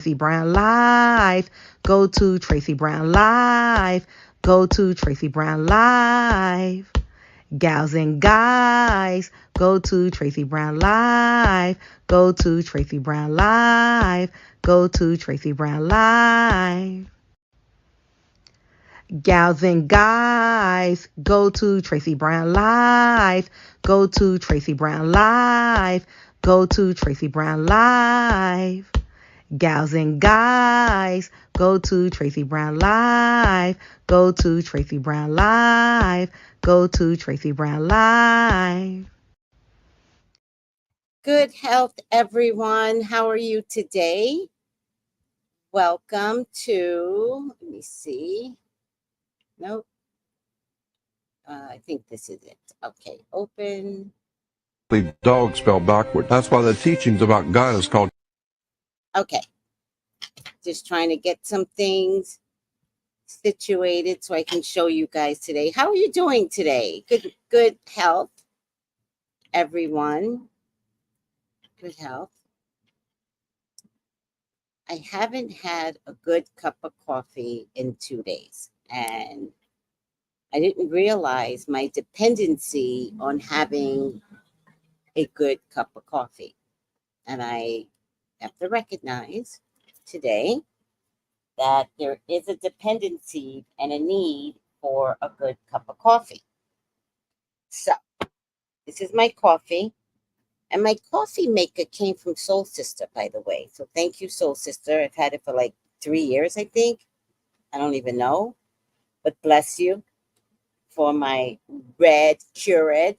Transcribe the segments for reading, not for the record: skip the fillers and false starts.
Tracy Brown Live. Go to Tracy Brown Live. Go to Tracy Brown Live. Gals and guys, go to Tracy Brown Live. Go to Tracy Brown Live. Go to Tracy Brown Live. Gals and guys, go to Tracy Brown Live. Go to Tracy Brown Live. Go to Tracy Brown Live. Gals and guys, go to Tracy Brown Live. Go to Tracy Brown Live. Go to Tracy Brown Live. Good health, everyone. How are you today? Welcome to, let me see. Nope. I think this is it. Okay, open. Dog spelled backward. That's why the teachings about God is called. Okay. Just trying to get some things situated so I can show you guys today. How are you doing today? Good health, everyone. Good health. I haven't had a good cup of coffee in 2 days, and I didn't realize my dependency on having a good cup of coffee. And I have to recognize today that there is a dependency and a need for a good cup of coffee. So, this is my coffee. And my coffee maker came from Soul Sister, by the way. So, thank you, Soul Sister. I've had it for like 3 years, I think. I don't even know. But bless you for my red Keurig.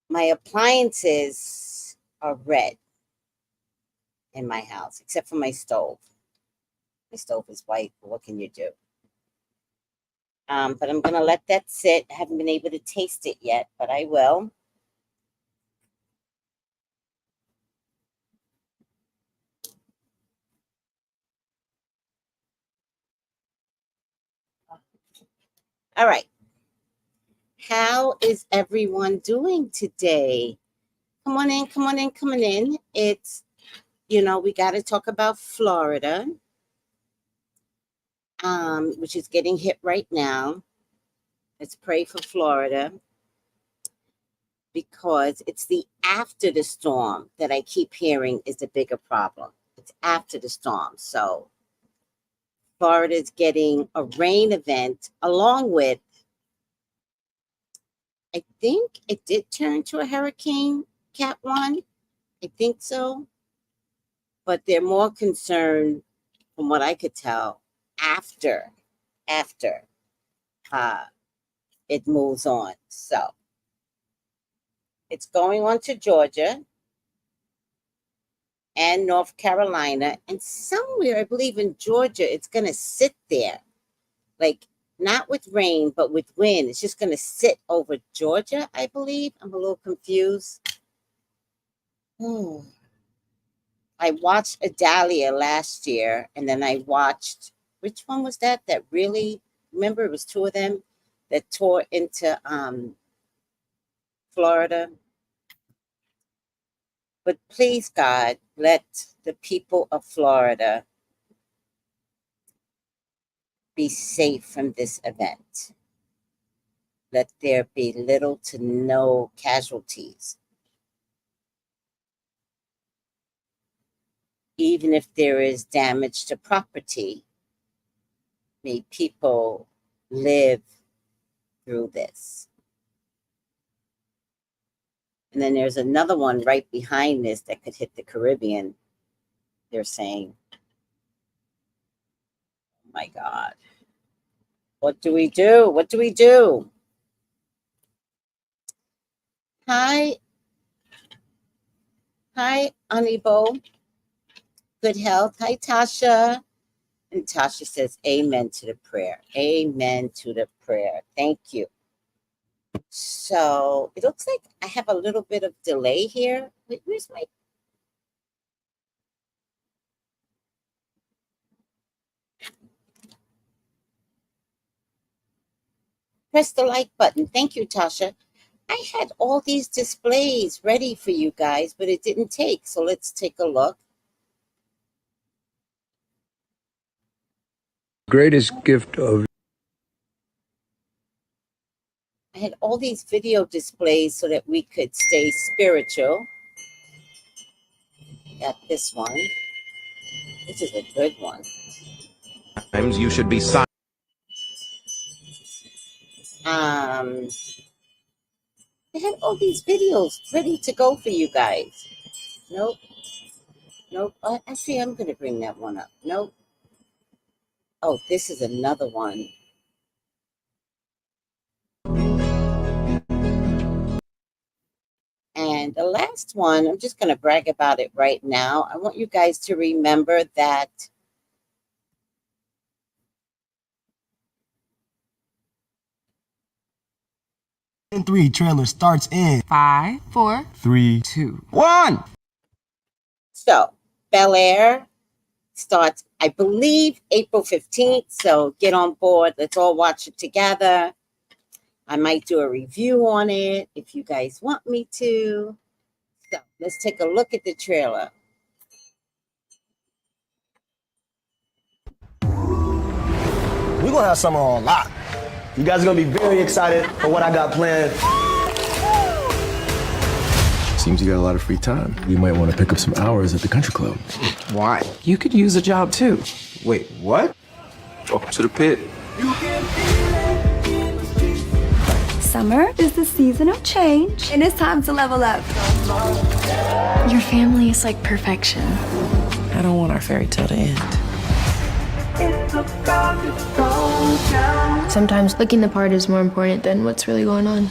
My appliances are red in my house, except for my stove. My stove is white, but what can you do? But I'm going to let that sit. I haven't been able to taste it yet, but I will. All right. How is everyone doing today? Come on in, come on in, come on in. It's, we got to talk about Florida, which is getting hit right now. Let's pray for Florida because it's the after the storm that I keep hearing is the bigger problem. It's after the storm. So Florida is getting a rain event along with, I think it did turn to a hurricane, Cat 1. I think so. But they're more concerned, from what I could tell, after it moves on. So it's going on to Georgia and North Carolina. And somewhere, I believe in Georgia, it's going to sit there. Like, not with rain, but with wind. It's just going to sit over Georgia, I believe. I'm a little confused. I watched Adalia last year, and then I watched, which one was that really, remember it was two of them that tore into Florida. But please, God, let the people of Florida be safe from this event. Let there be little to no casualties. Even if there is damage to property, may people live through this. And then there's another one right behind this that could hit the Caribbean, they're saying. Oh my God. What do we do? What do we do? Hi, Anibo. Good health. Hi, Tasha. And Tasha says, amen to the prayer. Amen to the prayer. Thank you. So it looks like I have a little bit of delay here. Wait, where's my... Press the like button. Thank you, Tasha. I had all these displays ready for you guys, but it didn't take. So let's take a look. Greatest gift of I had all these video displays so that we could stay spiritual. Got this one. This is a good one. Times you should be silent. I had all these videos ready to go for you guys. Nope. Nope. Actually, I'm going to bring that one up. Nope. Oh, this is another one. And the last one, I'm just going to brag about it right now. I want you guys to remember that In 3 trailer starts in 5, 4, 3, 2, 1. so Bel Air starts, I believe, April 15th. So get on board. Let's all watch it together. I might do a review on it if you guys want me to. So let's take a look at the trailer. We're gonna have summer on lock. You guys are gonna be very excited for what I got planned. Seems you got a lot of free time. You might want to pick up some hours at the country club. Why? You could use a job too. Wait, what? Welcome to the pit. Summer is the season of change, and it's time to level up. Your family is like perfection. I don't want our fairy tale to end. Sometimes looking the part is more important than what's really going on.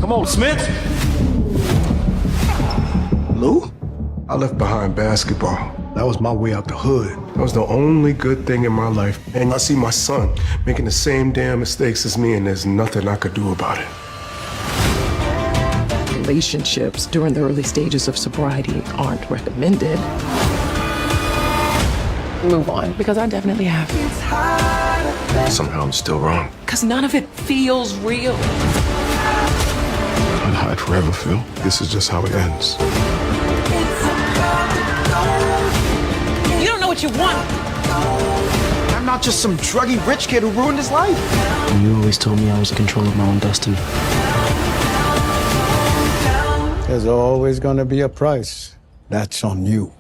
Come on, Smith. Lou? I left behind basketball. That was my way out the hood. That was the only good thing in my life. And I see my son making the same damn mistakes as me, and there's nothing I could do about it. Relationships during the early stages of sobriety aren't recommended. Move on, because I definitely have. Somehow I'm still wrong. Because none of it feels real. I'd hide forever, Phil. This is just how it ends. You don't know what you want. I'm not just some druggy rich kid who ruined his life. You always told me I was in control of my own destiny. There's always going to be a price. That's on you.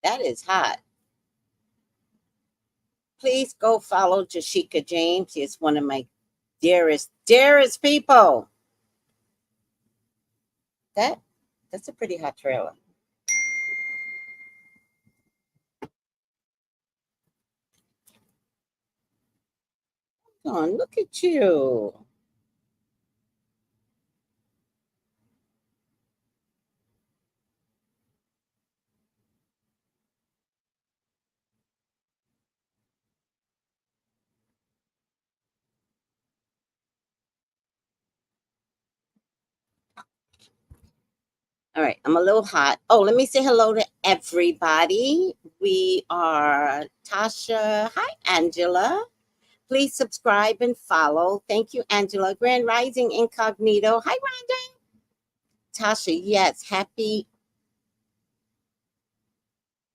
That is hot. Please go follow Jashika James. He is one of my dearest people. That's a pretty hot trailer. Come on, look at you. All right, I'm a little hot. Oh, let me say hello to everybody. We are Tasha. Hi, Angela. Please subscribe and follow. Thank you, Angela. Grand Rising Incognito. Hi, Rhonda. Tasha, yes. Happy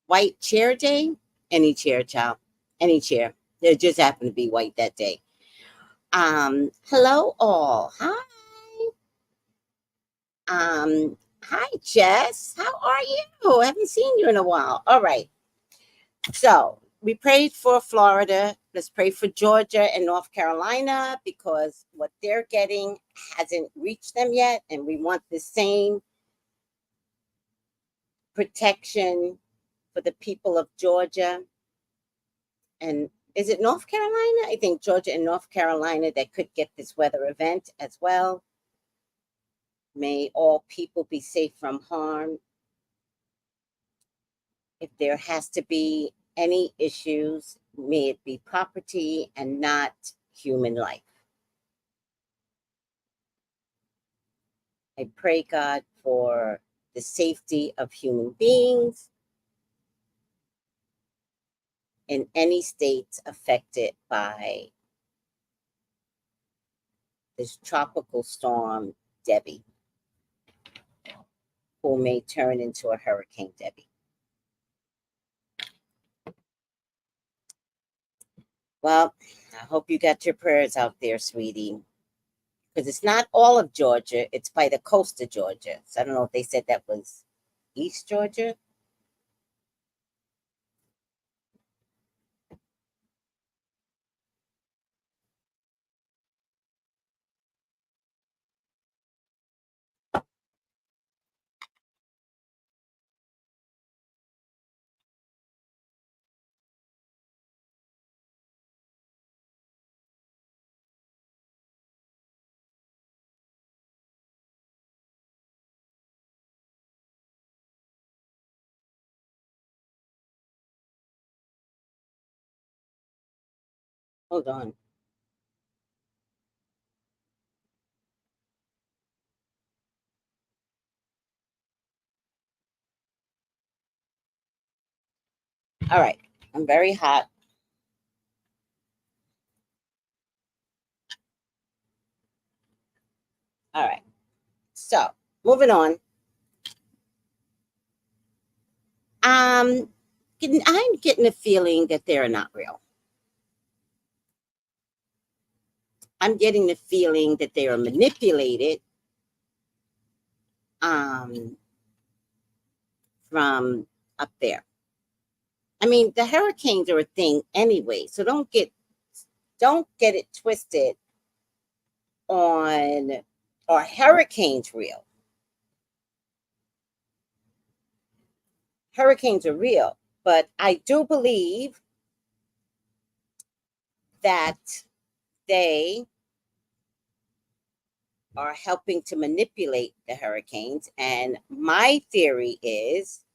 White Chair Day. Any chair, child. Any chair. It just happened to be white that day. Hello, all. Hi. Hi, Jess. How are you? I haven't seen you in a while. All right. So we prayed for Florida. Let's pray for Georgia and North Carolina because what they're getting hasn't reached them yet. And we want the same protection for the people of Georgia. And is it North Carolina? I think Georgia and North Carolina that could get this weather event as well. May all people be safe from harm. If there has to be any issues, may it be property and not human life. I pray, God, for the safety of human beings in any states affected by this tropical storm, Debbie, who may turn into a Hurricane Debbie. Well, I hope you got your prayers out there, sweetie, because it's not all of Georgia. It's by the coast of Georgia. So I don't know if they said that was East Georgia. Hold on. All right. I'm very hot. All right. So, moving on. I'm getting a feeling that they're not real. I'm getting the feeling that they are manipulated from up there. I mean, the hurricanes are a thing anyway, so don't get it twisted on, are hurricanes real? Hurricanes are real, but I do believe that they are helping to manipulate the hurricanes. And my theory is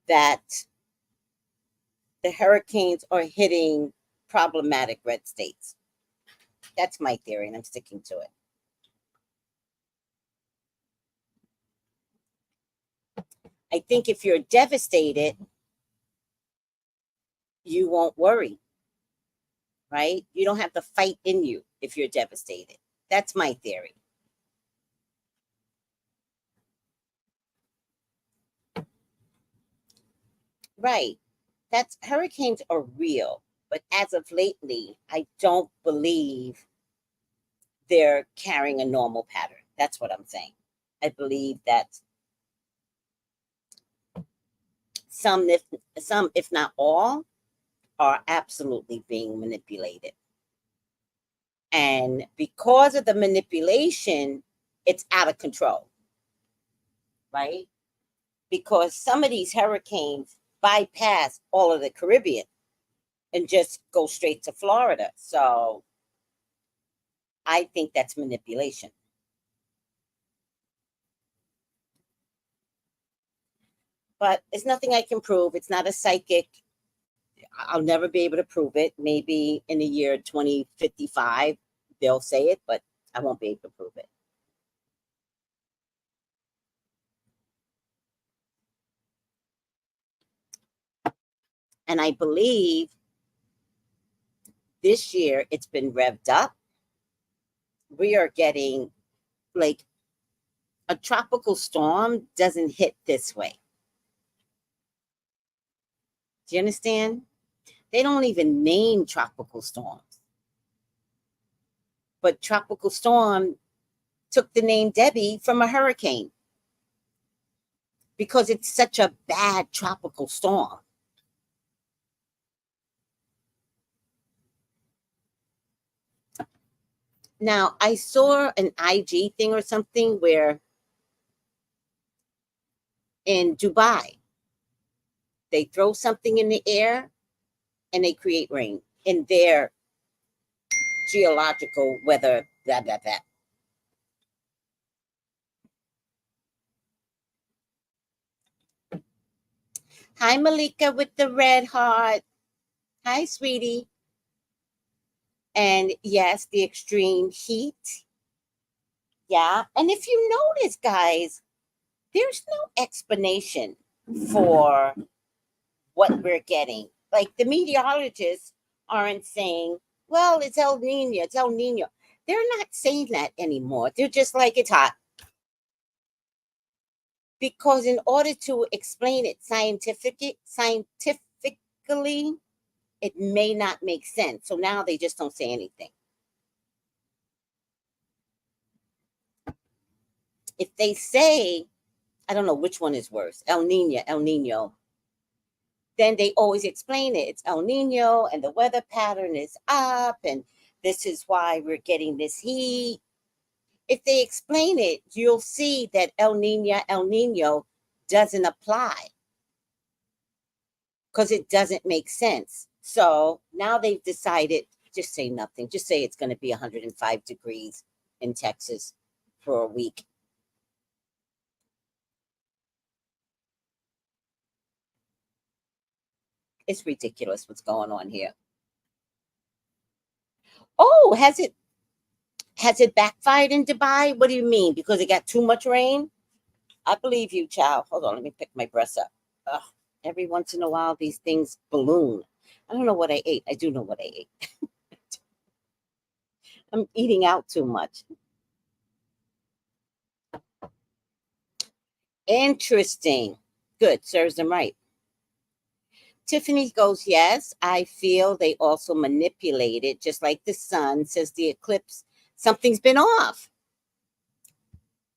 that the hurricanes are hitting problematic red states. That's my theory, and I'm sticking to it. I think if you're devastated, you won't worry, right? You don't have the fight in you if you're devastated. That's my theory. Right. That's, hurricanes are real, but as of lately, I don't believe they're carrying a normal pattern. That's what I'm saying. I believe that some, if not all, are absolutely being manipulated. And because of the manipulation, it's out of control, right? Because some of these hurricanes bypass all of the Caribbean and just go straight to Florida. So I think that's manipulation. But it's nothing I can prove. It's not a psychic. I'll never be able to prove it. Maybe in the year 2055, they'll say it, but I won't be able to prove it. And I believe this year it's been revved up. We are getting, like, a tropical storm doesn't hit this way. Do you understand? They don't even name tropical storms. But tropical storm took the name Debbie from a hurricane because it's such a bad tropical storm. Now, I saw an IG thing or something where in Dubai, they throw something in the air and they create rain in their geological weather, blah, blah, blah. Hi, Malika with the red heart. Hi, sweetie. And yes, the extreme heat. Yeah. And if you notice, guys, there's no explanation for what we're getting. Like the meteorologists aren't saying, well, it's El Nino, it's El Nino. They're not saying that anymore. They're just like, it's hot. Because in order to explain it scientifically, it may not make sense. So now they just don't say anything. If they say, I don't know which one is worse, El Nino, then they always explain it. It's El Nino and the weather pattern is up and this is why we're getting this heat. If they explain it, you'll see that El Nino doesn't apply because it doesn't make sense. So now they've decided, just say nothing. Just say it's going to be 105 degrees in Texas for a week. It's ridiculous what's going on here. Oh, has it backfired in Dubai? What do you mean? Because it got too much rain? I believe you, child. Hold on, let me pick my breasts up. Ugh, every once in a while, these things balloon. I don't know what I ate. I do know what I ate. I'm eating out too much. Interesting. Good. Serves them right. Tiffany goes, yes, I feel they also manipulate it, just like the sun says the eclipse. Something's been off.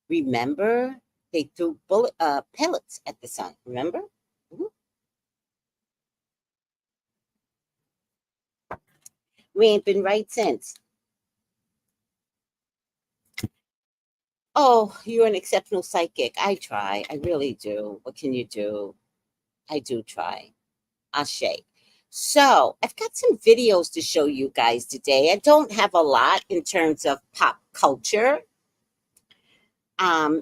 Remember, they threw pellets at the sun. Remember? Mm-hmm. We ain't been right since. Oh, you're an exceptional psychic. I try. I really do. What can you do? I do try. Ashe. So I've got some videos to show you guys today. I don't have a lot in terms of pop culture,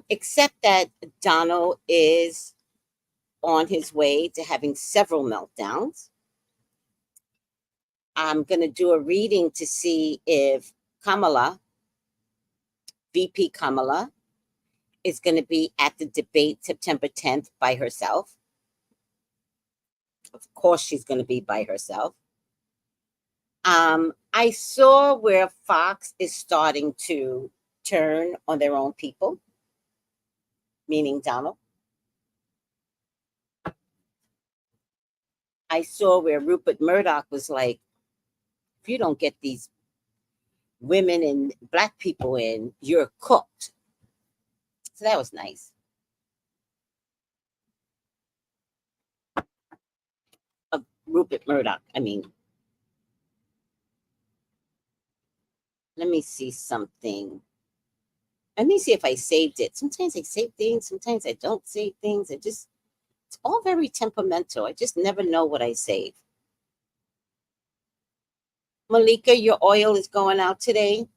except that Donald is on his way to having several meltdowns. I'm going to do a reading to see if Kamala, VP Kamala, is going to be at the debate September 10th by herself. Of course, she's going to be by herself. I saw where Fox is starting to turn on their own people, meaning Donald. I saw where Rupert Murdoch was like, if you don't get these women and black people in, you're cooked. So that was nice. Rupert Murdoch, I mean. Let me see something. Let me see if I saved it. Sometimes I save things, sometimes I don't save things. It's all very temperamental. I just never know what I save. Malika, your oil is going out today.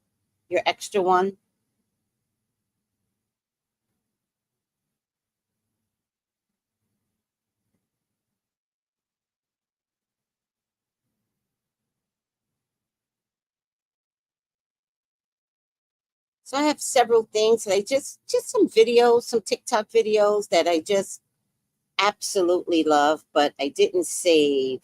Your extra one. So I have several things that I just some videos, some TikTok videos that I just absolutely love, but I didn't save.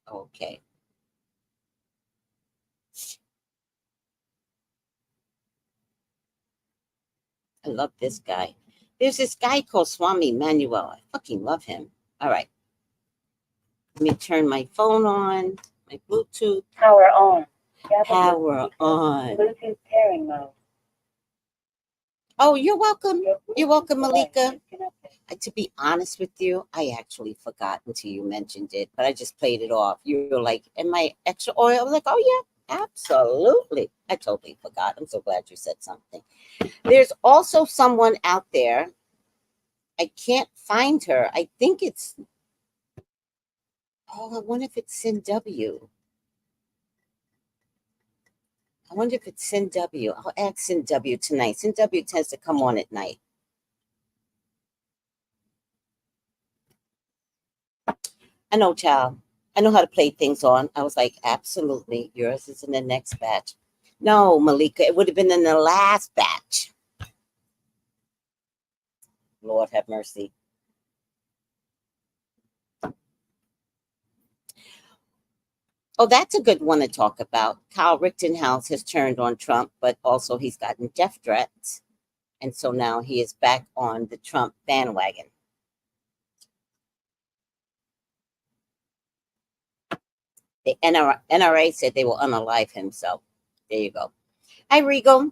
Okay. I love this guy. There's this guy called Swami Manuel. I fucking love him. All right. Let me turn my phone on, my Bluetooth. Power on. Power on. Bluetooth pairing mode. Oh, you're welcome. You're welcome, Malika. To be honest with you, I actually forgot until you mentioned it, but I just played it off. You were like, am I extra oil? I was like, oh, yeah, absolutely. I totally forgot. I'm so glad you said something. There's also someone out there. I can't find her. I think it's, I wonder if it's CW. I wonder if it's CW. I'll ask CW tonight. CW tends to come on at night. I know, child. I know how to play things on. I was like, absolutely. Yours is in the next batch. No, Malika, it would have been in the last batch. Lord have mercy. Oh, that's a good one to talk about. Kyle Rittenhouse has turned on Trump, but also he's gotten death threats. And so now he is back on the Trump bandwagon. The NRA said they will unalive him. So there you go. Hi, Regal.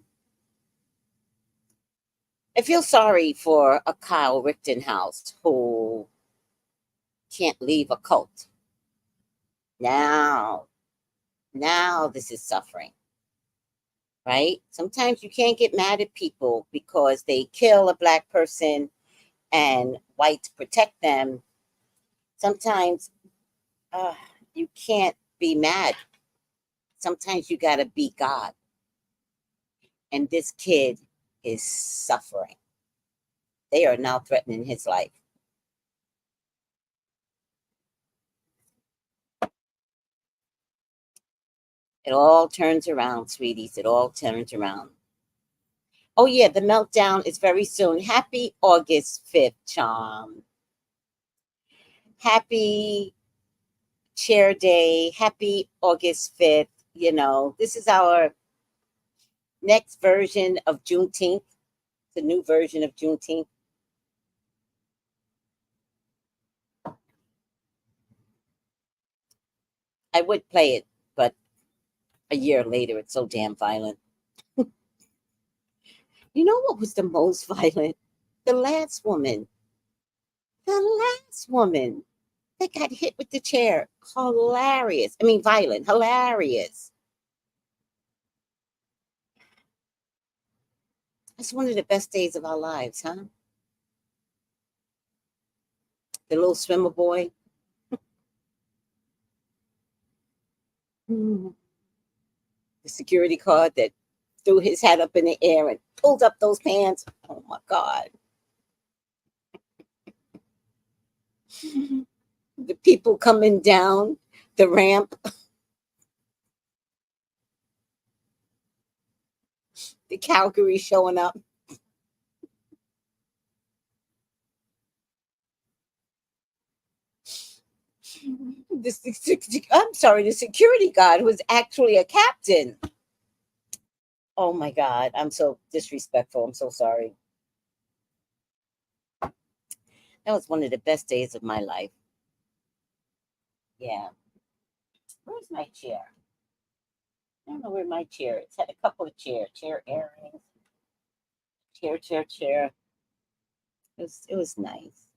I feel sorry for a Kyle Rittenhouse who can't leave a cult. Now this is suffering, right? Sometimes you can't get mad at people because they kill a black person and whites protect them. Sometimes you can't be mad. Sometimes you got to be God. And this kid is suffering. They are now threatening his life. It all turns around, sweeties. It all turns around. Oh, yeah, the meltdown is very soon. Happy August 5th, Charm. Happy Chair Day. Happy August 5th. You know, this is our next version of Juneteenth. The new version of Juneteenth. I would play it, but a year later, it's so damn violent. You know what was the most violent? The last woman. The last woman that got hit with the chair. Hilarious. I mean, violent. Hilarious. That's one of the best days of our lives, huh? The little swimmer boy. The security guard that threw his hat up in the air and pulled up those pants. Oh my God. The people coming down the ramp. The Calgary showing up. I'm sorry, the security guard was actually a captain. Oh my God, I'm so disrespectful. I'm so sorry. That was one of the best days of my life. Yeah. Where's my chair? I don't know where my chair is. It's had a couple of chair airings. Chair. It was nice.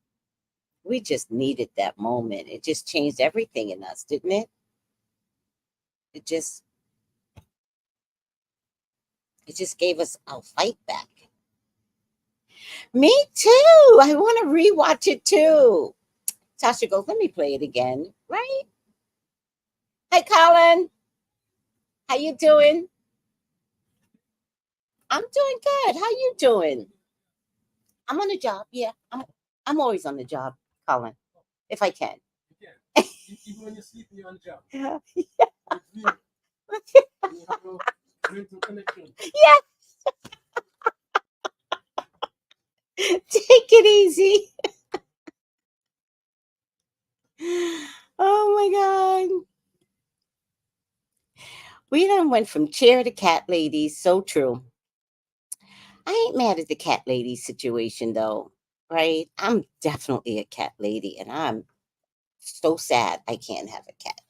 We just needed that moment. It just changed everything in us, didn't it? It just gave us our fight back. Me too. I want to rewatch it too. Tasha goes, let me play it again. Right? Hi, Colin. How you doing? I'm doing good. How you doing? I'm on the job. Yeah, I'm always on the job, Colin, if I can. Even when you're sleeping, you're on the job. Yeah. Yeah. Take it easy. Oh my God. We done went from chair to cat lady. So true. I ain't mad at the cat lady situation though, right? I'm definitely a cat lady and I'm so sad I can't have a cat.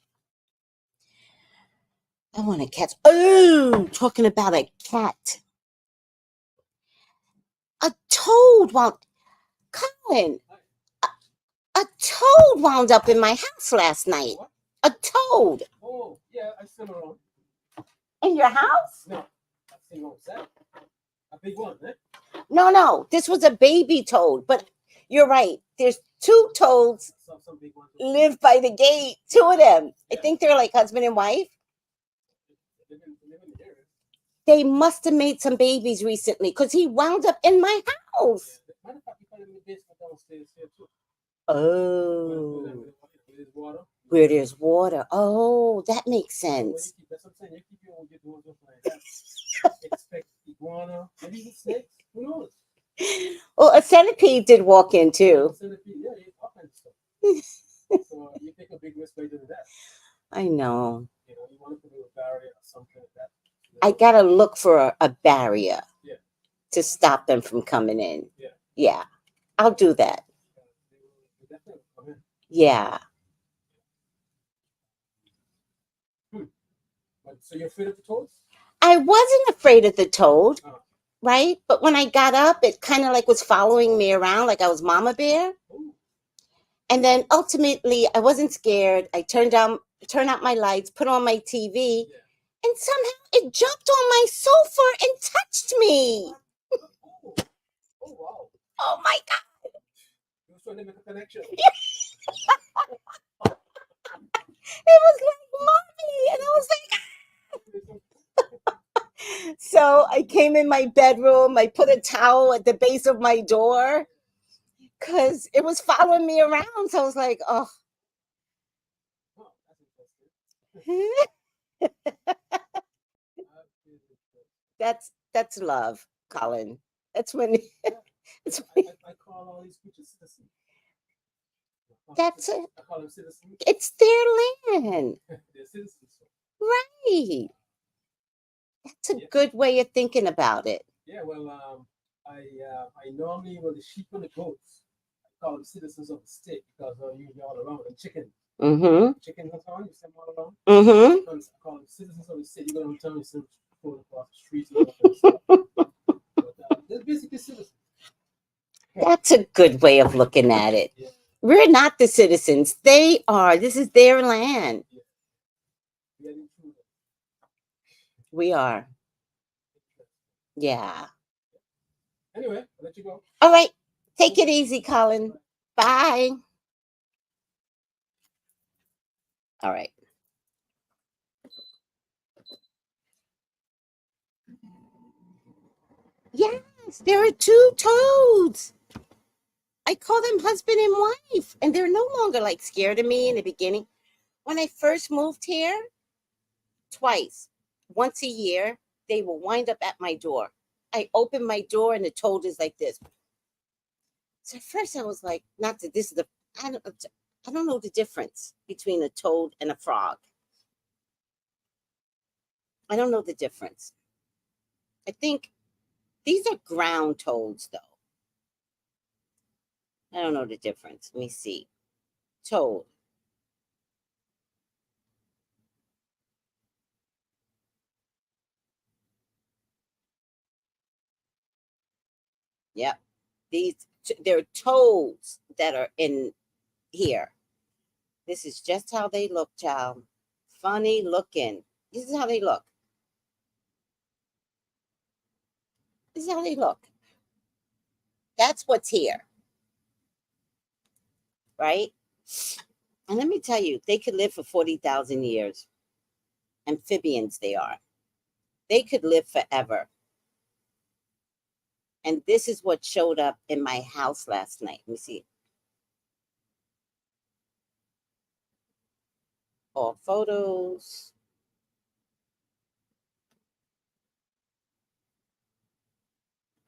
I want a cat. Oh, talking about a cat. A toad wound, Colin, a toad wound up in my house last night. A toad. Oh, yeah, I still around. In your house? No, I've seen one set. A big one, eh? No. This was a baby toad, but you're right. There's two toads Some big ones. live by the gate. Two of them. I think they're like husband and wife. They live in the area. They must have made some babies recently because he wound up in my house. Oh. Where there's water. Oh, that makes sense. Well, a centipede did walk in too. I know. I gotta look for a barrier to stop them from coming in. Yeah, I'll do that. Yeah. So you're afraid of the toads? I wasn't afraid of the toad, right? But when I got up, it kind of like was following me around like I was Mama Bear. And then ultimately, I wasn't scared. I turned out my lights, put on my TV, and somehow it jumped on my sofa and touched me. Oh, wow. Oh my God. You were trying to make a connection. It was like, Mommy. And I was like, so I came in my bedroom. I put a towel at the base of my door because it was following me around. So I was like, oh. That's love, Colin. That's when it's when, I call all these creatures citizens. that's it. I call them citizens. It's their land. They're citizens. Right. That's a good way of thinking about it. Yeah, well, I normally, the sheep and the goats, I call them citizens of the state because they're usually all around. And chickens. Mm-hmm. Chickens and so on, you send them all around. Mm-hmm. I call them citizens of the state. You're going to tell me some going across the streets and all that stuff. But they're basically citizens. That's a good way of looking at it. Yeah. We're not the citizens. They are. This is their land. Yeah. We are. Yeah. Anyway, I'll let you go. All right. Take it easy, Colin. Bye. All right. Yes, there are two toads. I call them husband and wife, and they're no longer like scared of me in the beginning. When I first moved here, twice, once a year, they will wind up at my door. I open my door and the toad is like this. So at first I was like, not that this is I don't know the difference between a toad and a frog. I don't know the difference. I think these are ground toads, though. I don't know the difference. Let me see. Toad. Yep. They're toads that are in here. This is just how they look, child. Funny looking. This is how they look. This is how they look. That's what's here. Right? And let me tell you, they could live for 40,000 years. Amphibians they are. They could live forever. And this is what showed up in my house last night. Let me see. All photos.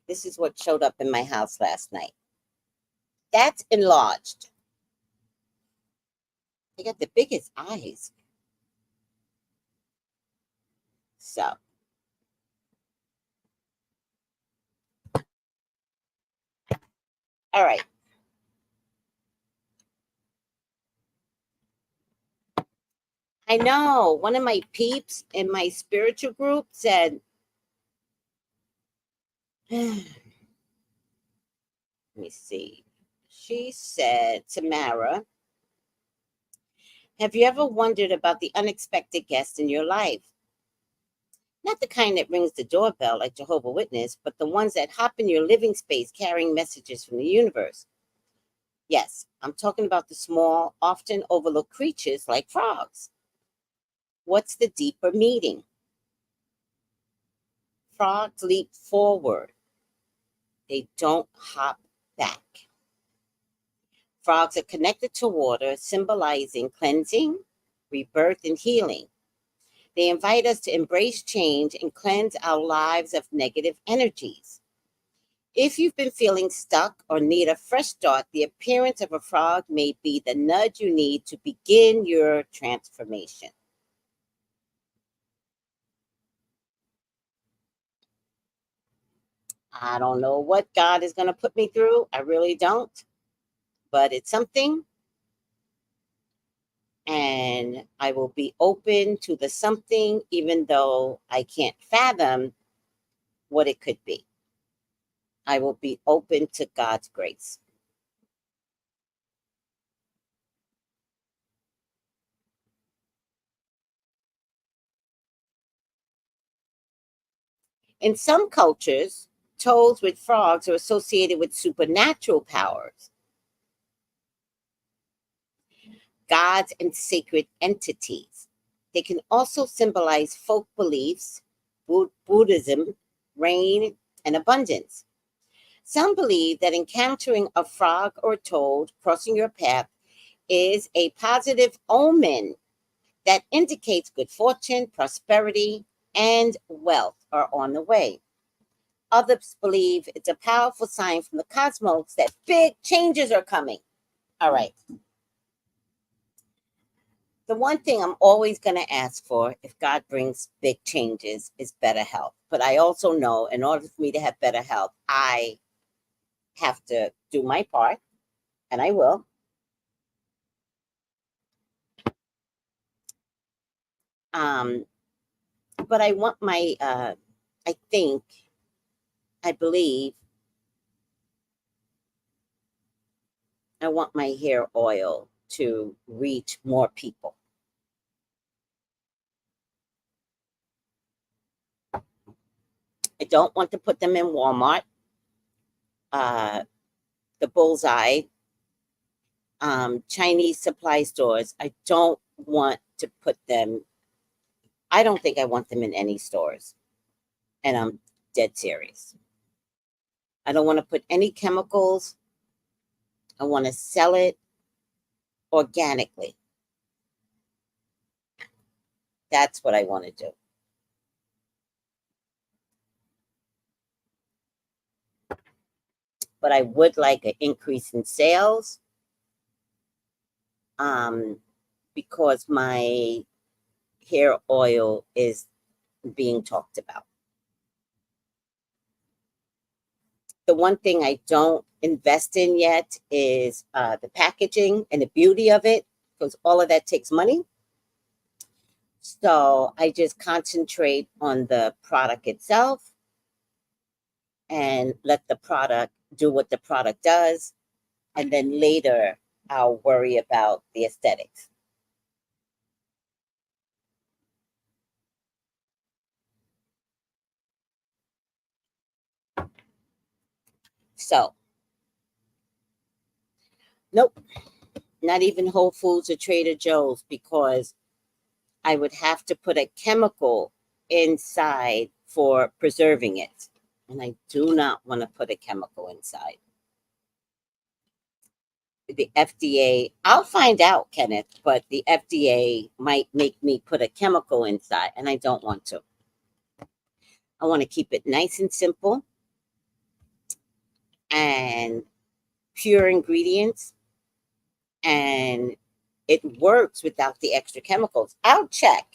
This is what showed up in my house last night. That's enlarged. They got the biggest eyes. So. All right. I know. One of my peeps in my spiritual group said, let me see. She said, Tamara, have you ever wondered about the unexpected guest in your life? Not the kind that rings the doorbell like Jehovah's Witness, but the ones that hop in your living space carrying messages from the universe. Yes, I'm talking about the small, often overlooked creatures like frogs. What's the deeper meaning? Frogs leap forward. They don't hop back. Frogs are connected to water, symbolizing cleansing, rebirth, and healing. They invite us to embrace change and cleanse our lives of negative energies. If you've been feeling stuck or need a fresh start, the appearance of a frog may be the nudge you need to begin your transformation. I don't know what God is going to put me through. I really don't. But it's something. And I will be open to the something, even though I can't fathom what it could be. I will be open to God's grace. In some cultures, toads with frogs are associated with supernatural powers, gods, and sacred entities. They can also symbolize folk beliefs, Buddhism, rain, and abundance. Some believe that encountering a frog or toad crossing your path is a positive omen that indicates good fortune, prosperity, and wealth are on the way. Others believe it's a powerful sign from the cosmos that big changes are coming. All right. The one thing I'm always going to ask for if God brings big changes is better health. But I also know in order for me to have better health, I have to do my part, and I will. But I want my, I believe, I want my hair oil to reach more people. I don't want to put them in Walmart, the Bullseye, Chinese supply stores. I don't want to put them, I don't think I want them in any stores. And I'm dead serious. I don't want to put any chemicals. I want to sell it organically. That's what I want to do. But I would like an increase in sales because my hair oil is being talked about. The one thing I don't invest in yet is the packaging and the beauty of it, because all of that takes money. So I just concentrate on the product itself and let the product do what the product does. And then later I'll worry about the aesthetics. So, nope, not even Whole Foods or Trader Joe's, because I would have to put a chemical inside for preserving it. And I do not want to put a chemical inside. The FDA, I'll find out, Kenneth, but the FDA might make me put a chemical inside, and I don't want to. I want to keep it nice and simple and pure ingredients, and it works without the extra chemicals. I'll check.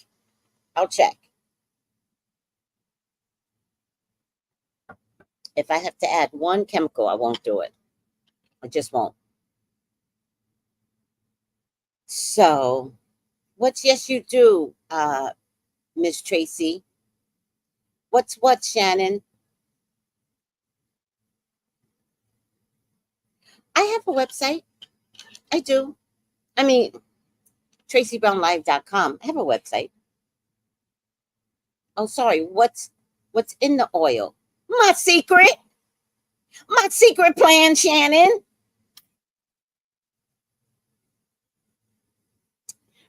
If I have to add one chemical, I won't do it. I just won't. So, what's yes you do, Miss Tracy? What's what, Shannon? I have a website. I do. I mean, TracyBrownLive.com. I have a website. Oh, sorry. What's in the oil? My secret plan, Shannon.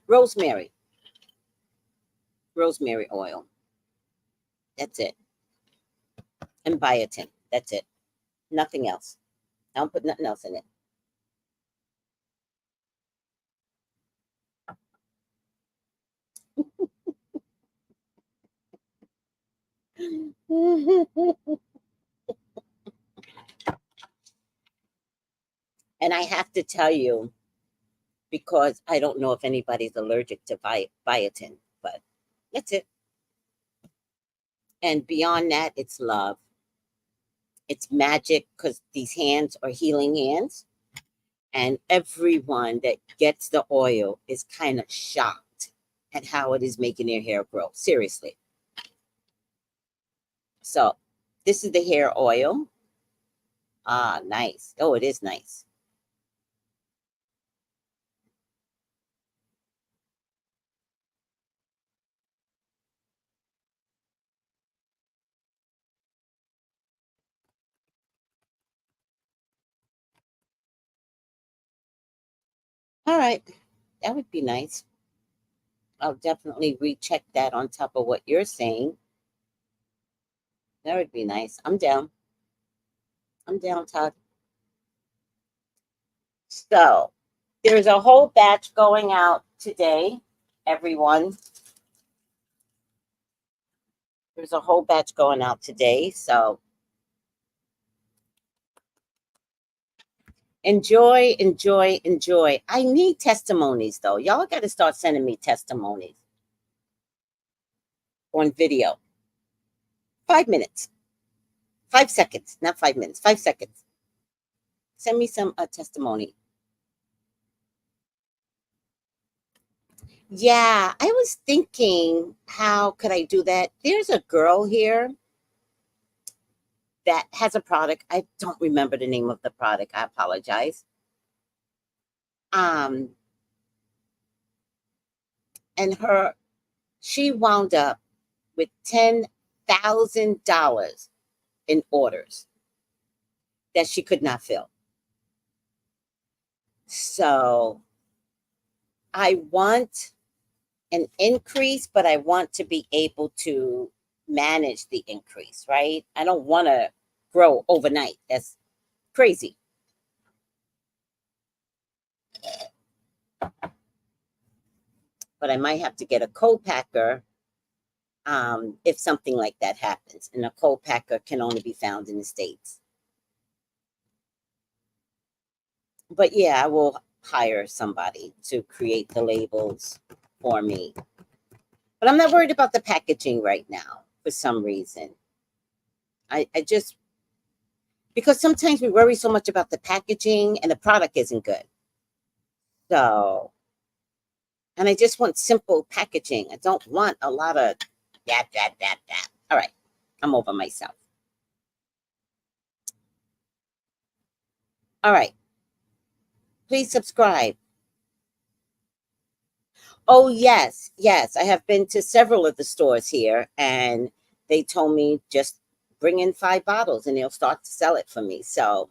Rosemary oil. That's it. and biotin. That's it. Nothing else. I don't put nothing else in it. And I have to tell you, because I don't know if anybody's allergic to biotin, but that's it. And beyond that, it's love. It's magic because these hands are healing hands. And everyone that gets the oil is kind of shocked at how it is making their hair grow. Seriously. So this is the hair oil. Ah, nice. Oh, it is nice. All right. That would be nice. I'll definitely recheck that on top of what you're saying. That would be nice. I'm down. I'm down, Todd. So there's a whole batch going out today, everyone. There's a whole batch going out today. So enjoy, enjoy, enjoy. I need testimonies, though. Y'all got to start sending me testimonies on video. 5 minutes. 5 seconds, not 5 minutes. 5 seconds. Send me some testimony. Yeah, I was thinking, how could I do that? There's a girl here that has a product. I don't remember the name of the product. I apologize. And she wound up with $10,000 in orders that she could not fill. So I want an increase, but I want to be able to manage the increase, right? I don't want to grow overnight. That's crazy. But I might have to get a co-packer if something like that happens. And a co-packer can only be found in the States. But yeah, I will hire somebody to create the labels for me. But I'm not worried about the packaging right now for some reason. I just, because sometimes we worry so much about the packaging and the product isn't good. So, and I just want simple packaging. I don't want a lot of that. All right, I'm over myself. All right, please subscribe. Oh, yes, I have been to several of the stores here, and they told me just bring in 5 bottles and they'll start to sell it for me. So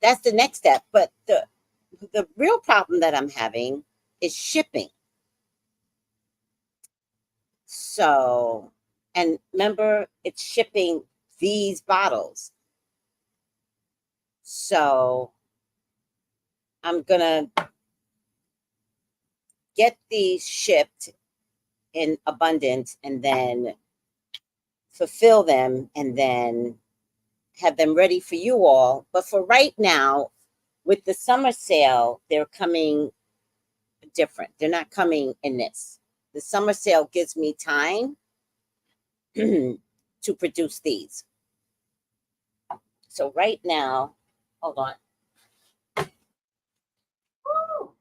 that's the next step. But the real problem that I'm having is shipping. So, and remember, it's shipping these bottles. So I'm gonna get these shipped in abundance and then fulfill them and then have them ready for you all. But for right now, with the summer sale, they're coming different. They're not coming in this. The summer sale gives me time to produce these. So right now, hold on. Woo!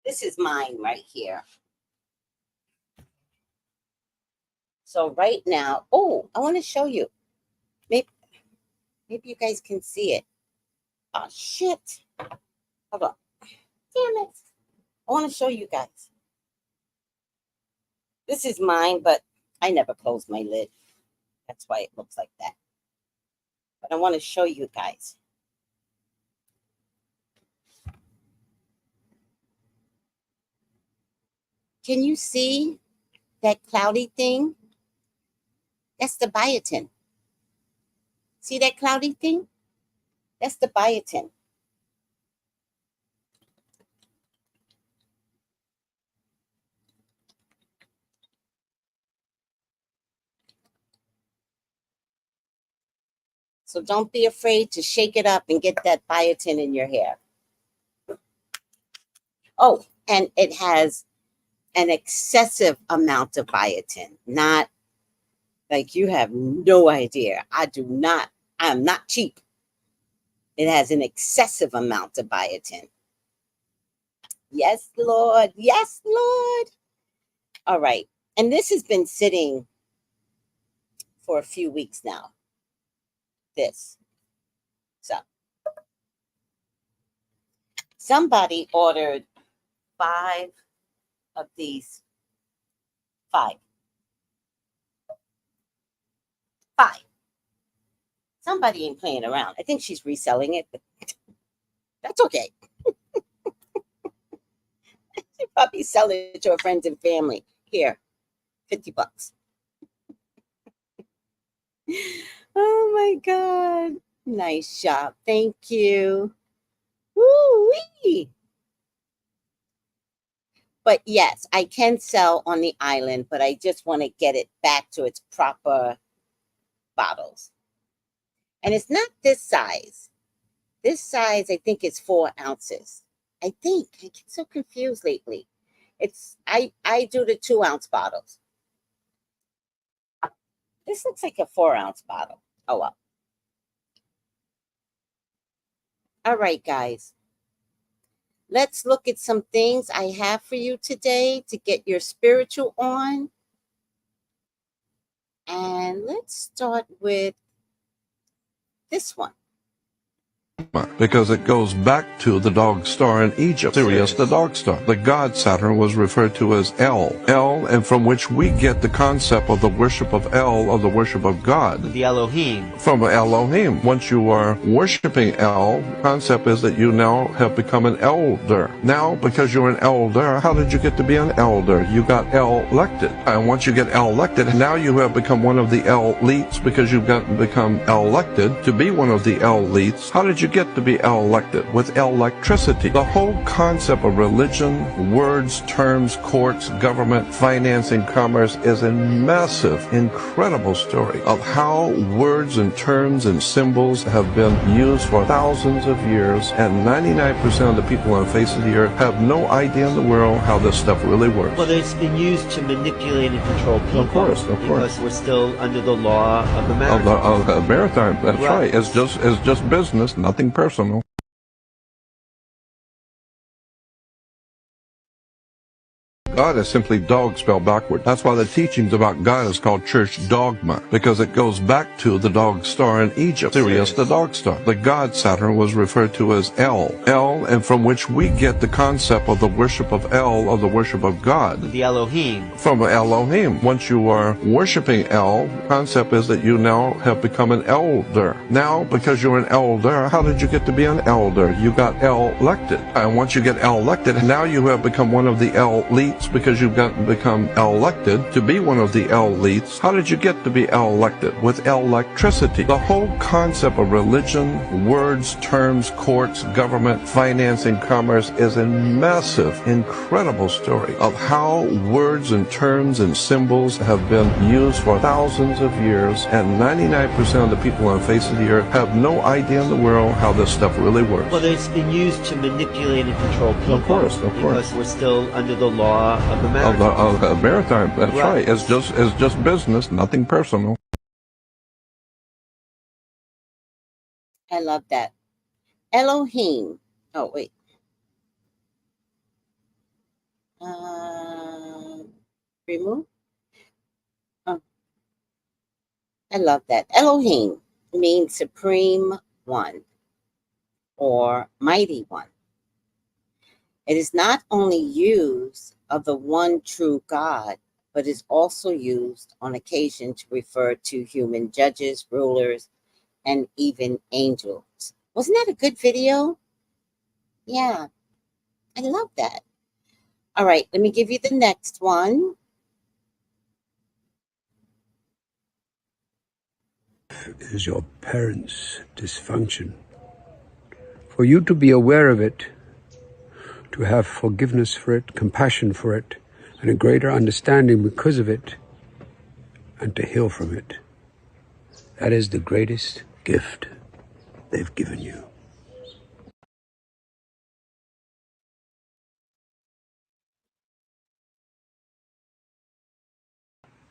This is mine right here. So right now, oh, I want to show you. Maybe you guys can see it. Oh, shit. Hold on. Damn it. I want to show you guys. This is mine, but I never close my lid. That's why it looks like that. But I want to show you guys. Can you see that cloudy thing? That's the biotin. See that cloudy thing? That's the biotin. So don't be afraid to shake it up and get that biotin in your hair. Oh, and it has an excessive amount of biotin, not like you have no idea. I am not cheap. It has an excessive amount of biotin. Yes, Lord. Yes, Lord. All right. And this has been sitting for a few weeks now. This. So somebody ordered 5 of these. 5. Somebody ain't playing around. I think she's reselling it, but that's okay. She probably sell it to her friends and family. Here, $50. Oh my God. Nice job. Thank you. Woo-wee. But yes, I can sell on the island, but I just want to get it back to its proper bottles. And it's not this size. This size, I think, is 4 ounces. I think. I get so confused lately. I do the 2-ounce bottles. This looks like a 4-ounce bottle. Oh, well. All right, guys. Let's look at some things I have for you today to get your spiritual on. And let's start with this one. Because it goes back to the dog star in Egypt, Sirius the dog star. The god Saturn was referred to as El, and from which we get the concept of the worship of El, of the worship of God. The Elohim. From Elohim. Once you are worshiping El, the concept is that you now have become an elder. Now, because you're an elder, how did you get to be an elder? You got elected. And once you get elected, now you have become one of the elites because you've become elected to be one of the elites. How did you get to be elected? With electricity. The whole concept of religion, words, terms, courts, government, finance, and commerce is a massive, incredible story of how words and terms and symbols have been used for thousands of years, and 99% of the people on the face of the earth have no idea in the world how this stuff really works. Well, it's been used to manipulate and control people. Of course. Because we're still under the law of the maritime. Of the maritime, that's right. It's just business, nothing personal. God is simply dog spelled backward. That's why the teachings about God is called church dogma, because it goes back to the dog star in Egypt, Sirius the dog star. The god Saturn was referred to as El, and from which we get the concept of the worship of El, of the worship of God. The Elohim. From Elohim. Once you are worshiping El, the concept is that you now have become an elder. Now, because you're an elder, how did you get to be an elder? You got elected. And once you get elected, now you have become one of the elites because you've become elected to be one of the elites. How did you get to be elected? With electricity. The whole concept of religion, words, terms, courts, government, finance, and commerce is a massive, incredible story of how words and terms and symbols have been used for thousands of years, and 99% of the people on the face of the earth have no idea in the world how this stuff really works. Well, it's been used to manipulate and control people. Of course. Because we're still under the law of the maritime. Of the maritime, that's right. It's just business, nothing personal. I love that. Elohim. Oh, wait. Remove. Oh. I love that. Elohim means supreme one. or mighty one. It is not only used of the one true God, but is also used on occasion to refer to human judges, rulers, and even angels. Wasn't that a good video? Yeah, I love that. All right, let me give you the next one. Is your parents' dysfunction. For you to be aware of it, to have forgiveness for it, compassion for it, and a greater understanding because of it, and to heal from it. That is the greatest gift they've given you.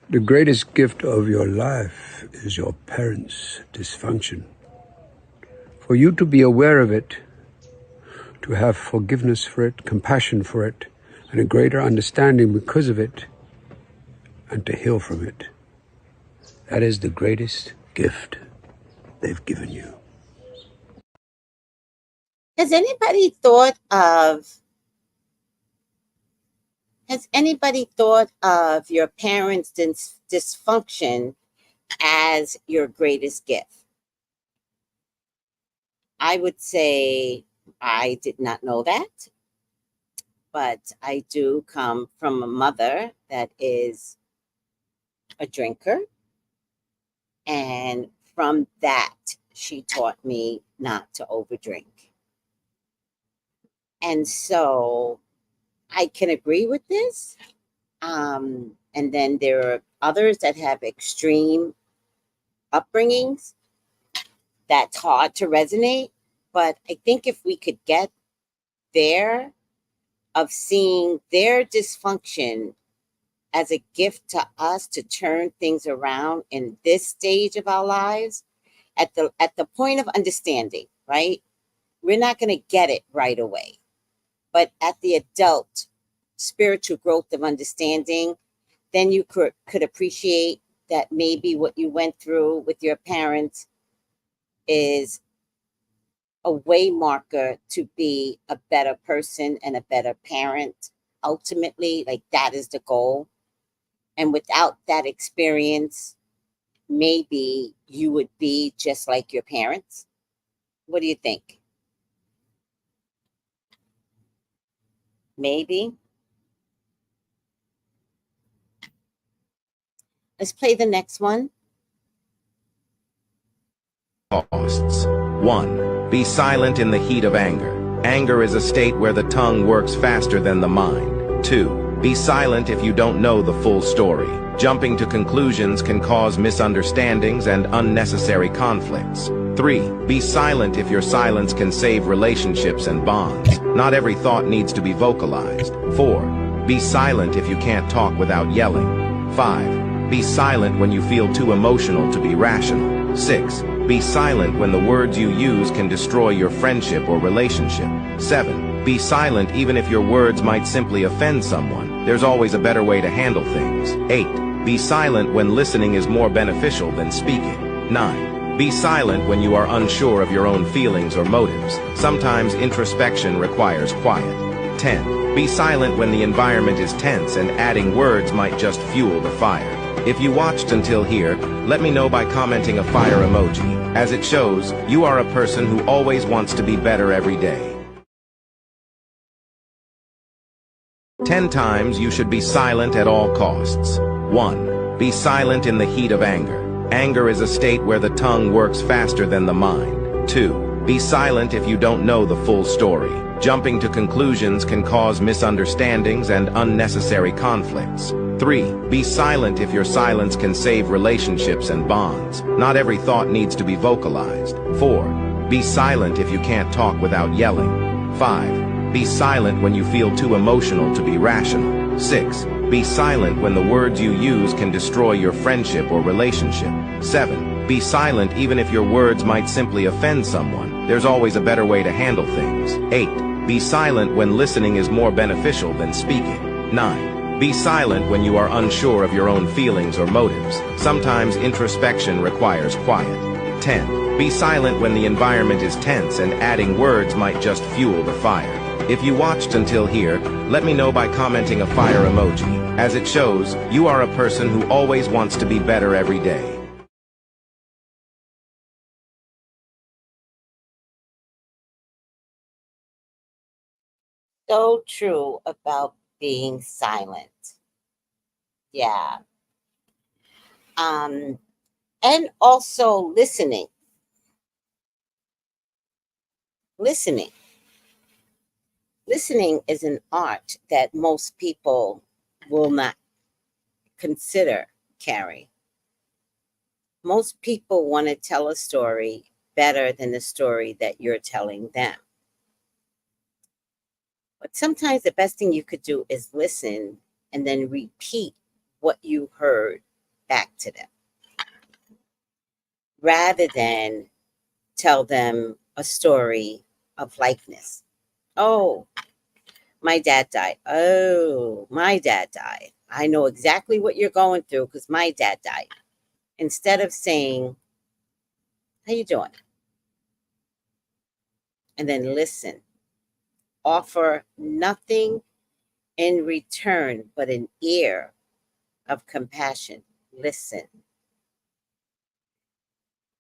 The greatest gift of your life is your parents' dysfunction. For you to be aware of it, to have forgiveness for it, compassion for it, and a greater understanding because of it, and to heal from it. That is the greatest gift they've given you. Has anybody thought of your parents' dysfunction as your greatest gift? I would say I did not know that, but I do come from a mother that is a drinker, and from that, she taught me not to overdrink. And so I can agree with this. And then there are others that have extreme upbringings that's hard to resonate. But I think if we could get there of seeing their dysfunction as a gift to us to turn things around in this stage of our lives, at the point of understanding, right? We're not going to get it right away. But at the adult spiritual growth of understanding, then you could appreciate that maybe what you went through with your parents is a way marker to be a better person and a better parent. Ultimately, like that is the goal. And without that experience, maybe you would be just like your parents. What do you think? Maybe. Let's play the next one. Costs. 1. Be silent in the heat of anger. Anger is a state where the tongue works faster than the mind. 2. Be silent if you don't know the full story. Jumping to conclusions can cause misunderstandings and unnecessary conflicts. 3. Be silent if your silence can save relationships and bonds. Not every thought needs to be vocalized. 4. Be silent if you can't talk without yelling. 5. Be silent when you feel too emotional to be rational. 6. Be silent when the words you use can destroy your friendship or relationship. 7. Be silent even if your words might simply offend someone. There's always a better way to handle things. 8. Be silent when listening is more beneficial than speaking. 9. Be silent when you are unsure of your own feelings or motives. Sometimes introspection requires quiet. 10. Be silent when the environment is tense and adding words might just fuel the fire. If you watched until here, let me know by commenting a fire emoji. As it shows, you are a person who always wants to be better every day. 10 times you should be silent at all costs. 1. Be silent in the heat of anger. Anger is a state where the tongue works faster than the mind. 2. Be silent if you don't know the full story. Jumping to conclusions can cause misunderstandings and unnecessary conflicts. 3. Be silent if your silence can save relationships and bonds. Not every thought needs to be vocalized. 4. Be silent if you can't talk without yelling. 5. Be silent when you feel too emotional to be rational. 6. Be silent when the words you use can destroy your friendship or relationship. 7. Be silent even if your words might simply offend someone. There's always a better way to handle things. 8. Be silent when listening is more beneficial than speaking. 9. Be silent when you are unsure of your own feelings or motives. Sometimes introspection requires quiet. 10. Be silent when the environment is tense and adding words might just fuel the fire. If you watched until here, let me know by commenting a fire emoji. As it shows, you are a person who always wants to be better every day. So true about being silent. Yeah. And also listening. Listening. Listening is an art that most people will not consider carrying. Most people want to tell a story better than the story that you're telling them. But sometimes the best thing you could do is listen and then repeat what you heard back to them, rather than tell them a story of likeness. Oh, my dad died. Oh, my dad died. I know exactly what you're going through because my dad died. Instead of saying, how you doing? And then listen. Offer nothing in return but an ear of compassion. Listen.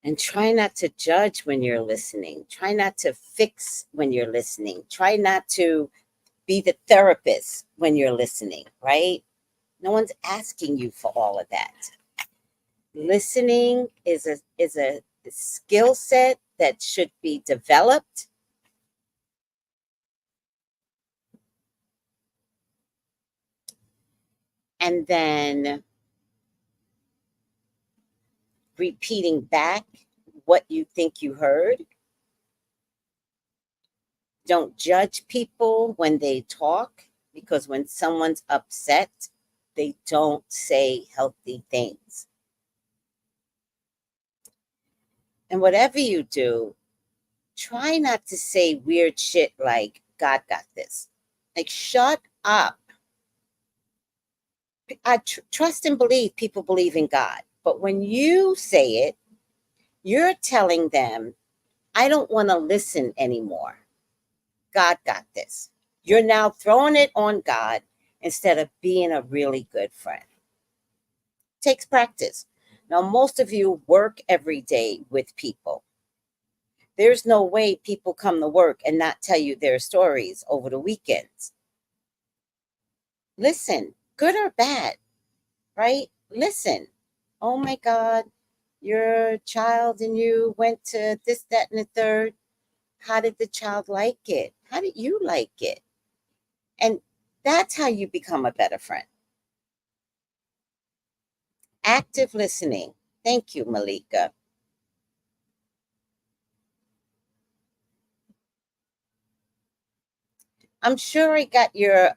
And try not to judge when you're listening. Try not to fix when you're listening. Try not to be the therapist when you're listening, right? No one's asking you for all of that. Listening is a skill set that should be developed. And then repeating back what you think you heard. Don't judge people when they talk, because when someone's upset, they don't say healthy things. And whatever you do, try not to say weird shit like, God got this. Like, shut up. I trust and believe people believe in God. But when you say it, you're telling them, I don't want to listen anymore. God got this. You're now throwing it on God instead of being a really good friend. It takes practice. Now, most of you work every day with people. There's no way people come to work and not tell you their stories over the weekends. Listen, good or bad, right? Listen. Oh my God, your child and you went to this, that, and the third. How did the child like it? How did you like it? And that's how you become a better friend. Active listening. Thank you, Malika. I'm sure I got your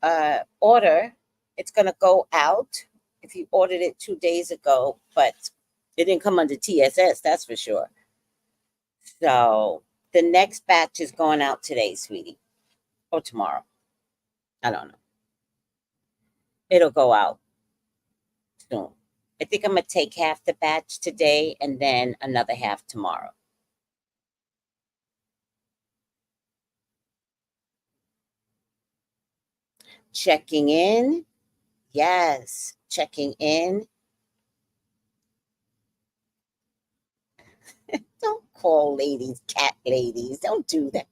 order. It's going to go out if you ordered it 2 days ago, but it didn't come under TSS, that's for sure. So the next batch is going out today, sweetie, or tomorrow. I don't know. It'll go out soon. I think I'm going to take half the batch today and then another half tomorrow. Checking in. Yes, checking in. Don't call ladies cat ladies. Don't do that.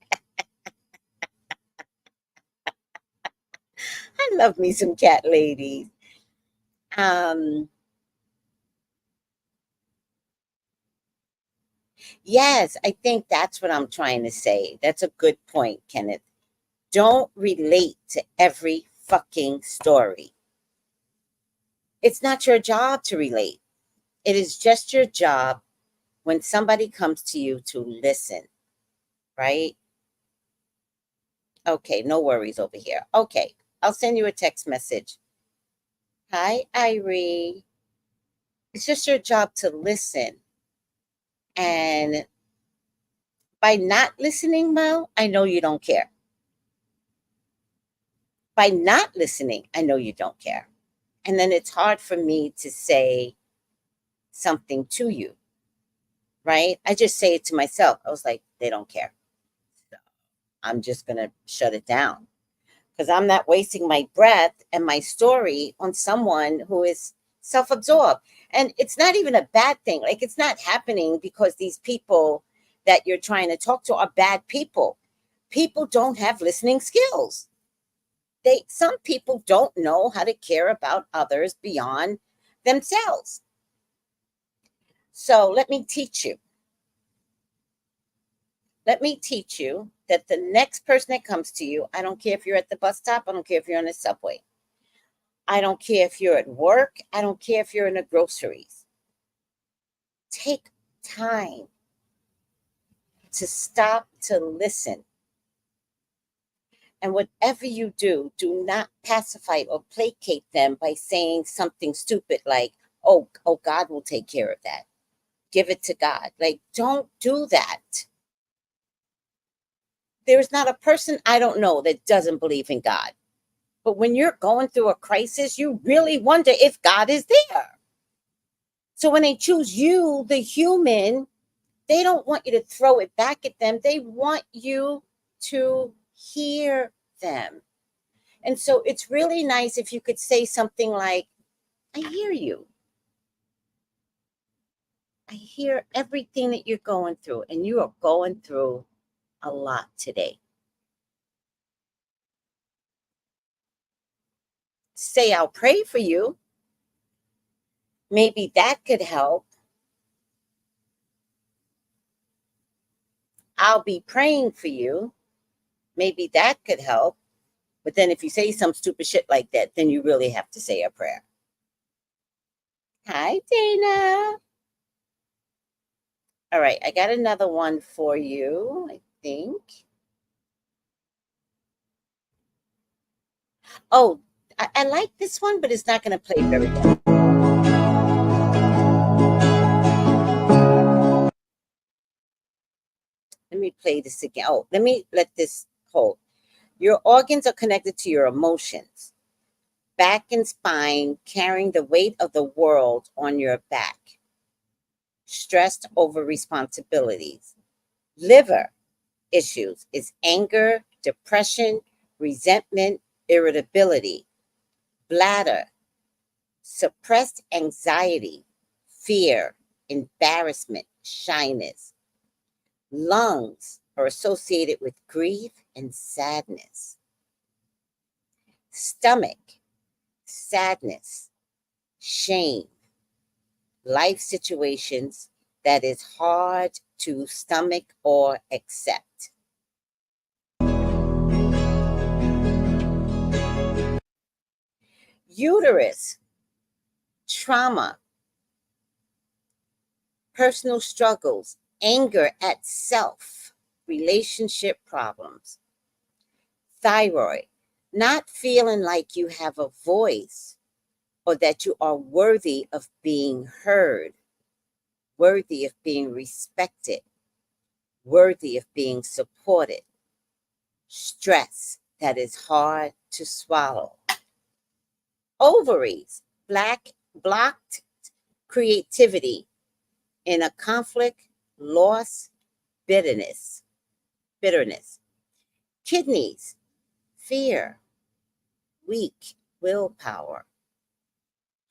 I love me some cat ladies. Yes, I think that's what I'm trying to say. That's a good point, Kenneth. Don't relate to every fucking story. It's not your job to relate. It is just your job when somebody comes to you to listen, right? Okay, no worries over here. Okay, I'll send you a text message. Hi, Irie. It's just your job to listen. And by not listening, Mel, I know you don't care. By not listening, I know you don't care. And then it's hard for me to say something to you, right? I just say it to myself. I was like, they don't care. So I'm just going to shut it down because I'm not wasting my breath and my story on someone who is self-absorbed. And it's not even a bad thing. Like, it's not happening because these people that you're trying to talk to are bad people. People don't have listening skills. Some people don't know how to care about others beyond themselves. So let me teach you. Let me teach you that the next person that comes to you, I don't care if you're at the bus stop, I don't care if you're on the subway, I don't care if you're at work, I don't care if you're in the groceries. Take time to stop to listen. And whatever you do, do not pacify or placate them by saying something stupid like, oh, God will take care of that. Give it to God. Like, don't do that. There's not a person I don't know that doesn't believe in God. But when you're going through a crisis, you really wonder if God is there. So when they choose you, the human, they don't want you to throw it back at them. They want you to hear them. And so it's really nice if you could say something like, I hear you. I hear everything that you're going through, and you are going through a lot today. Say, I'll pray for you. Maybe that could help. I'll be praying for you. Maybe that could help. But then if you say some stupid shit like that, then you really have to say a prayer. Hi, Dana. All right, I got another one for you, I think. Oh, I like this one, but it's not going to play very well. Let me play this again. Oh, let me let this hold. Your organs are connected to your emotions. Back and spine, carrying the weight of the world on your back. Stressed over responsibilities. Liver issues is anger, depression, resentment, irritability. Bladder, suppressed anxiety, fear, embarrassment, shyness. Lungs are associated with grief and sadness. Stomach, sadness, shame. Life situations that is hard to stomach or accept. Uterus, trauma, personal struggles, anger at self, relationship problems. Thyroid, not feeling like you have a voice or that you are worthy of being heard, worthy of being respected, worthy of being supported. Stress that is hard to swallow. Ovaries, blocked creativity in a conflict, loss, bitterness. Kidneys, fear, weak willpower.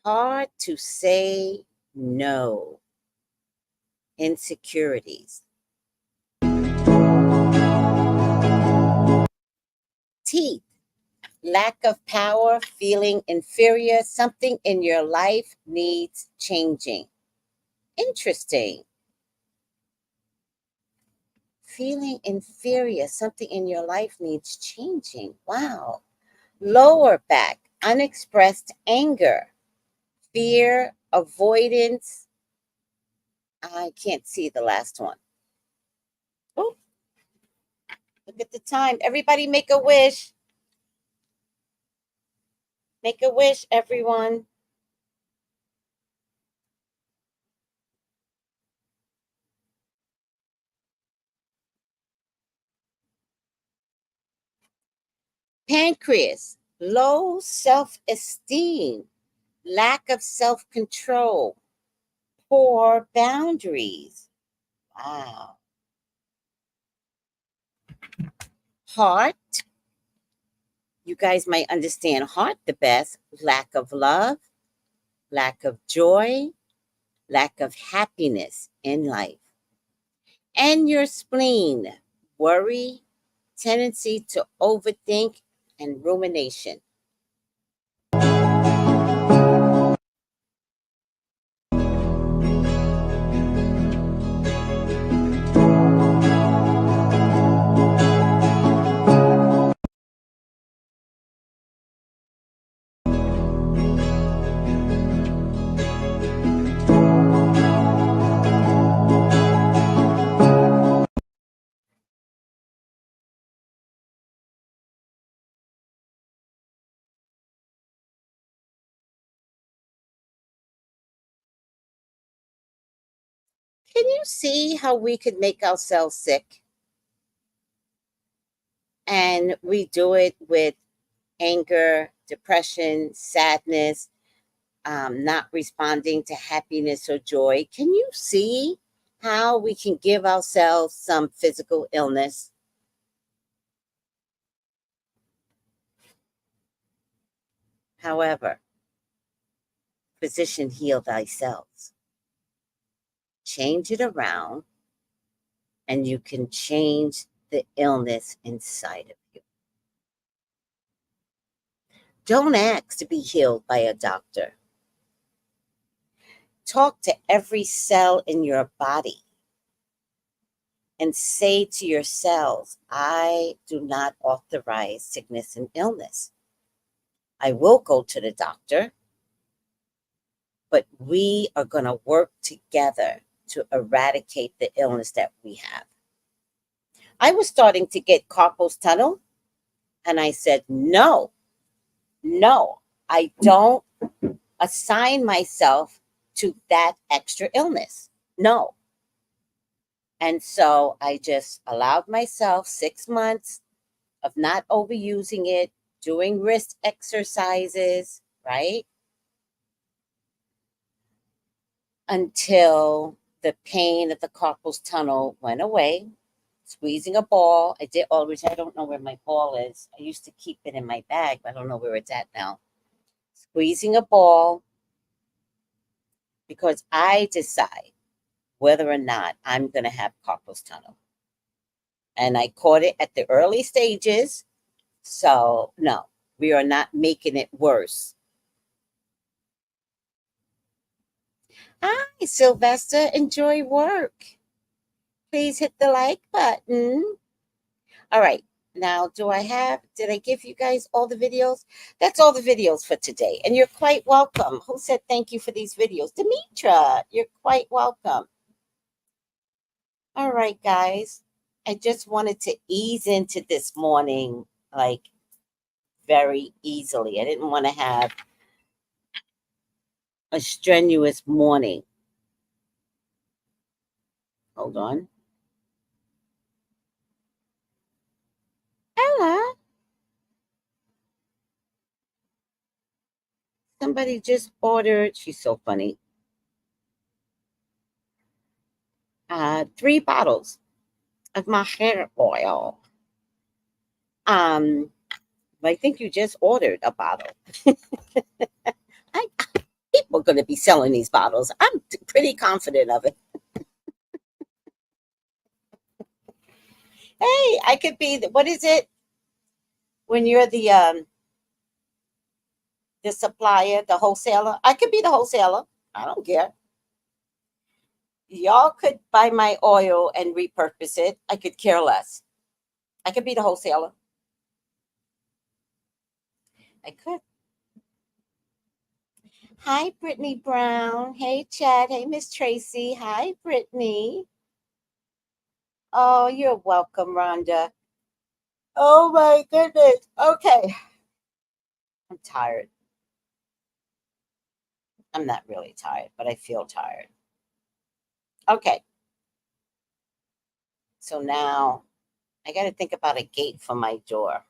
Hard to say no. Insecurities. Teeth, lack of power, feeling inferior. Something in your life needs changing. Interesting. Feeling inferior, something in your life needs changing. Wow. Lower back, unexpressed anger, fear, avoidance. I can't see the last one. Oh, look at the time. Everybody make a wish. Make a wish, everyone. Pancreas, low self-esteem, lack of self-control, poor boundaries. Wow. Heart. You guys might understand heart the best. Lack of love, lack of joy, lack of happiness in life. And your spleen. Worry, tendency to overthink, and rumination. Can you see how we could make ourselves sick? And we do it with anger, depression, sadness, not responding to happiness or joy. Can you see how we can give ourselves some physical illness? However, physician, heal thyself. Change it around, and you can change the illness inside of you. Don't ask to be healed by a doctor. Talk to every cell in your body and say to your cells, I do not authorize sickness and illness. I will go to the doctor, but we are going to work together to eradicate the illness that we have. I was starting to get carpal tunnel, and I said, no, I don't assign myself to that extra illness. No. And so I just allowed myself 6 months of not overusing it, doing wrist exercises, right? Until the pain of the carpal tunnel went away. Squeezing a ball. I did always, I don't know where my ball is. I used to keep it in my bag, but I don't know where it's at now. Squeezing a ball because I decide whether or not I'm going to have carpal tunnel. And I caught it at the early stages. So, no, we are not making it worse. Hi, Sylvester. Enjoy work. Please hit the like button. All right. Now, did I give you guys all the videos? That's all the videos for today. And you're quite welcome. Who said thank you for these videos? Demetra, you're quite welcome. All right, guys. I just wanted to ease into this morning, like very easily. I didn't want to have a strenuous morning. Hold on. Ella. Somebody just ordered, she's so funny, 3 bottles of my hair oil. I think you just ordered a bottle. People are going to be selling these bottles. I'm pretty confident of it. Hey, I could be, what is it? When you're the supplier, the wholesaler. I could be the wholesaler. I don't care. Y'all could buy my oil and repurpose it. I could care less. I could be the wholesaler. I could. Hi, Brittany Brown. Hey, Chad. Hey, Miss Tracy. Hi, Brittany. Oh, you're welcome, Rhonda. Oh, my goodness. Okay. I'm tired. I'm not really tired, but I feel tired. Okay. So now I got to think about a gate for my door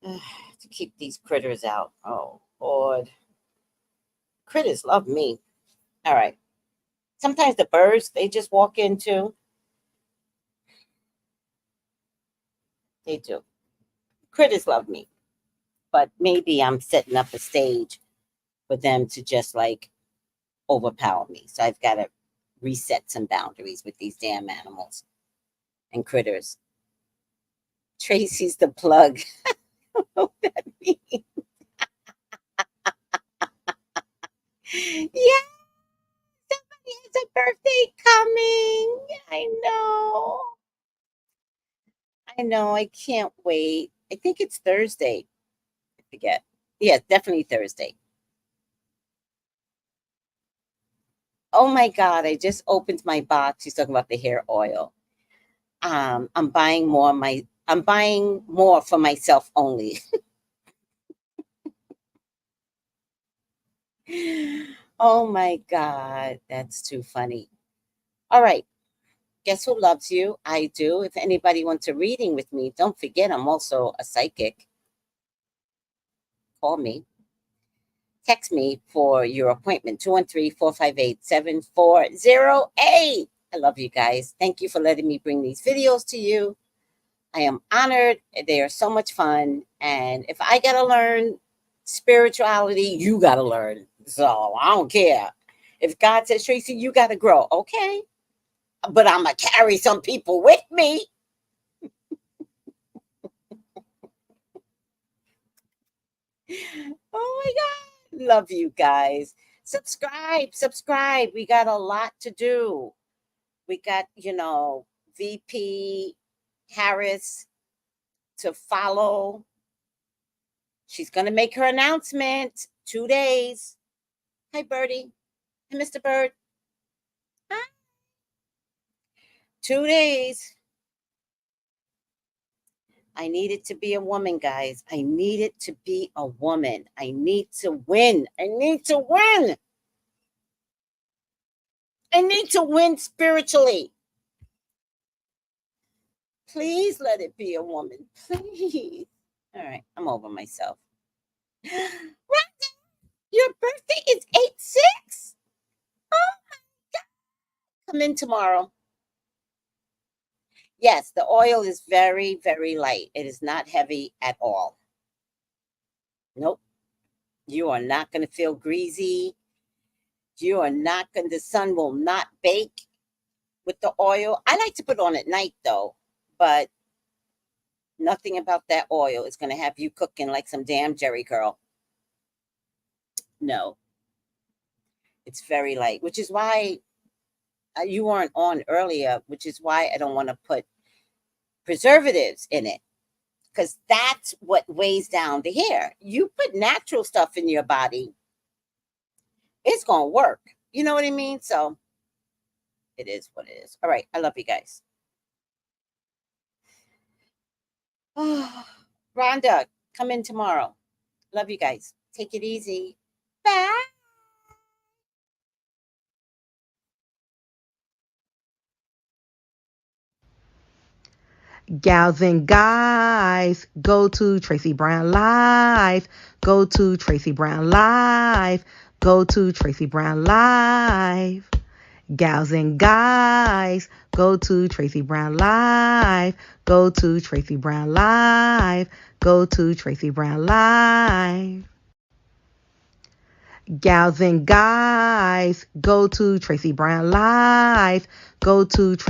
to keep these critters out. Oh, Lord. Critters love me. All right. Sometimes the birds, they just walk in too. They do. Critters love me, but maybe I'm setting up a stage for them to just like overpower me. So I've got to reset some boundaries with these damn animals and critters. Tracy's the plug. I don't know what that means. Yeah, somebody has a birthday coming. I know. I can't wait. I think it's Thursday. I forget. Yeah, definitely Thursday. Oh my God, I just opened my box. She's talking about the hair oil. I'm buying more for myself only. Oh my God, that's too funny. All right. Guess who loves you? I do. If anybody wants a reading with me, don't forget I'm also a psychic. Call me. Text me for your appointment, 213-458-7408. I love you guys. Thank you for letting me bring these videos to you. I am honored. They are so much fun. And if I got to learn spirituality, you got to learn. So I don't care. If God says, Tracy, you got to grow. Okay. But I'm going to carry some people with me. Oh my God. Love you guys. Subscribe. We got a lot to do. We got, VP Harris to follow. She's going to make her announcement. 2 days. Hi, Birdie. Hi, Mr. Bird. Hi. 2 days. I needed to be a woman, guys. I needed to be a woman. I need to win. I need to win. I need to win spiritually. Please let it be a woman. Please. All right. I'm over myself. Rhonda, your birthday is 8/6. Oh my God. Come in tomorrow. Yes, the oil is very, very light. It is not heavy at all. Nope. You are not going to feel greasy. You are not going, the sun will not bake with the oil. I like to put on at night though, but nothing about that oil is going to have you cooking like some damn Jerry curl. No. It's very light, which is why you weren't on earlier, which is why I don't want to put preservatives in it, because that's what weighs down the hair. You put natural stuff in your body, it's going to work. You know what I mean? So it is what it is. All right. I love you guys. Oh, Rhonda, come in tomorrow. Love you guys. Take it easy. Bye. Gals and guys, go to Tracy Brown Live. Go to Tracy Brown Live. Go to Tracy Brown Live. Gals and guys, go to Tracy Brown Live. Go to Tracy Brown Live. Go to Tracy Brown Live. Gals and guys, go to Tracy Brown Live. Go to